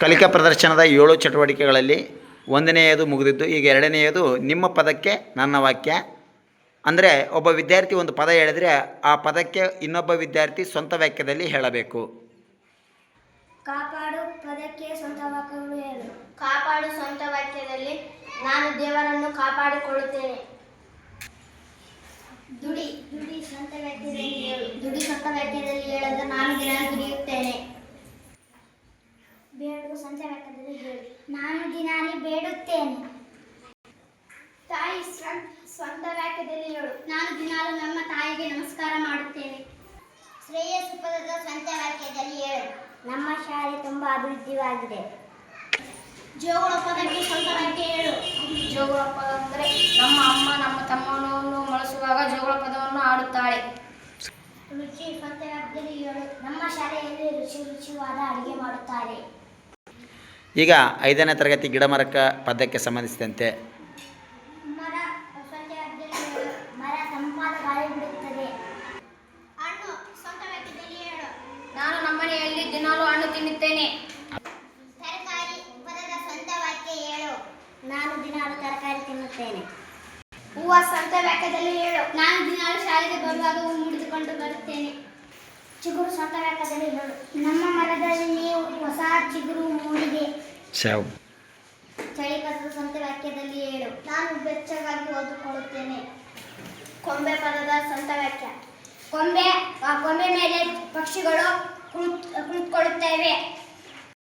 ಕಲಿಕಾ ಪ್ರದರ್ಶನದ 7 ಚಟುವಟಿಕೆಗಳಲ್ಲಿ ಒಂದನೆಯದು ಮುಗಿದಿದ್ದು, ಈಗ ಎರಡನೆಯದು ನಿಮ್ಮ ಪದಕ್ಕೆ ನನ್ನ ವಾಕ್ಯ. ಅಂದರೆ ಒಬ್ಬ ವಿದ್ಯಾರ್ಥಿ ಒಂದು ಪದ ಹೇಳಿದರೆ ಆ ಪದಕ್ಕೆ ಇನ್ನೊಬ್ಬ ವಿದ್ಯಾರ್ಥಿ ಸ್ವಂತ ವಾಕ್ಯದಲ್ಲಿ ಹೇಳಬೇಕು. ಕಾಪಾಡು ಪದಕ್ಕೆ ಸ್ವಂತ ವಾಕ್ಯಗಳು ಹೇಳು. ಕಾಪಾಡು ಸ್ವಂತ ವಾಕ್ಯದಲ್ಲಿ ನಾನು ದೇವರನ್ನು ಕಾಪಾಡಿಕೊಳ್ಳುತ್ತೇನೆ. ದುಡಿ ದುಡಿ ಸ್ವಂತ ವಾಕ್ಯದಲ್ಲಿ ಹೇಳು. ದುಡಿ ಸ್ವಂತ ವಾಕ್ಯದಲ್ಲಿ ಹೇಳೋದು ನಾನು ದಿನ ದುಡಿಯುತ್ತೇನೆ. ಬೇಡು ಸ್ವಂತ ವಾಕ್ಯದಲ್ಲಿ ಹೇಳು. ನಾನು ದಿನಾಲಿ ಬೇಡುತ್ತೇನೆ. ತಾಯಿ ಸ್ವಂತ ವಾಕ್ಯದಲ್ಲಿ ಹೇಳು. ನಾನು ದಿನಾಲು ನಮ್ಮ ತಾಯಿಗೆ ನಮಸ್ಕಾರ ಮಾಡುತ್ತೇನೆ. ಶ್ರೇಯಸ್ಸು ಪದದ ಸ್ವಂತ ವಾಕ್ಯದಲ್ಲಿ ಹೇಳು. ನಮ್ಮ ಶಾಲೆ ತುಂಬ ಅಭಿವೃದ್ಧಿಯಾಗಿದೆ. ಜೋಗುಳ ಪದಕ್ಕೆ ಸ್ವಂತ ವಾಕ್ಯ ಹೇಳು. ಜೋಗುಳ ಪದ ಅಂದರೆ ನಮ್ಮ ಅಮ್ಮ ನಮ್ಮ ತಮ್ಮನನ್ನು ಬಳಸುವಾಗ ಜೋಗುಳ ಪದವನ್ನು ಆಡುತ್ತಾಳೆ. ರುಚಿ ಸ್ವಂತ ವಾಕ್ಯದಲ್ಲಿ ಹೇಳು. ನಮ್ಮ ಶಾಲೆಯಲ್ಲಿ ರುಚಿಯಾದ ಅಡುಗೆ ಮಾಡುತ್ತಾರೆ. ಈಗ 5ನೇ ತರಗತಿ ಗಿಡಮರಕ ಪದ್ಯಕ್ಕೆ ಸಂಬಂಧಿಸಿದಂತೆ ಮರ ಸ್ವಂತ ವಾಕ್ಯದಲ್ಲಿ ಹೇಳು. ಮರ ತಂಪಾದ ಗಾಳಿ ಬಿಡುತ್ತದೆ. ಹಣ್ಣು ಸ್ವಂತ ವಾಕ್ಯದಲ್ಲಿ ಹೇಳು. ನಾನು ನಮ್ಮನೆಯಲ್ಲಿ ದಿನಾಲೂ ಹಣ್ಣು ತಿನ್ನುತ್ತೇನೆ. ತರಕಾರಿ ಪದದ ಸ್ವಂತ ವಾಕ್ಯ ಹೇಳು. ನಾನು ದಿನಾಲು ತರಕಾರಿ ತಿನ್ನುತ್ತೇನೆ. ಹೂವ ಸ್ವಂತ ವಾಕ್ಯದಲ್ಲಿ ಹೇಳು. ನಾನು ದಿನಾಲು ಶಾಲೆಗೆ ಬರುವಾಗ ಹೂ ಮುಡಿದುಕೊಂಡು ಬರುತ್ತೇನೆ. ಚಿಗುರು ಸ್ವಂತ ವಾಕ್ಯದಲ್ಲಿ ಹೇಳು. ನಮ್ಮ ಮರದಲ್ಲಿ ಹೊಸ ಚಿಗುರು ಮೂಡಿದೆ. ಚಳಿ ಪದದ ಸ್ವಂತ ವಾಕ್ಯದಲ್ಲಿ ಹೇಳು. ನಾನು ಬೆಚ್ಚಗಾಗಿ ಓದಿಕೊಳ್ಳುತ್ತೇನೆ. ಕೊಂಬೆ ಪದದ ಸ್ವಂತ ವಾಕ್ಯ. ಕೊಂಬೆ ಮೇಲೆ ಪಕ್ಷಿಗಳು ಕುಳಿತುಕೊಳ್ಳುತ್ತವೆ.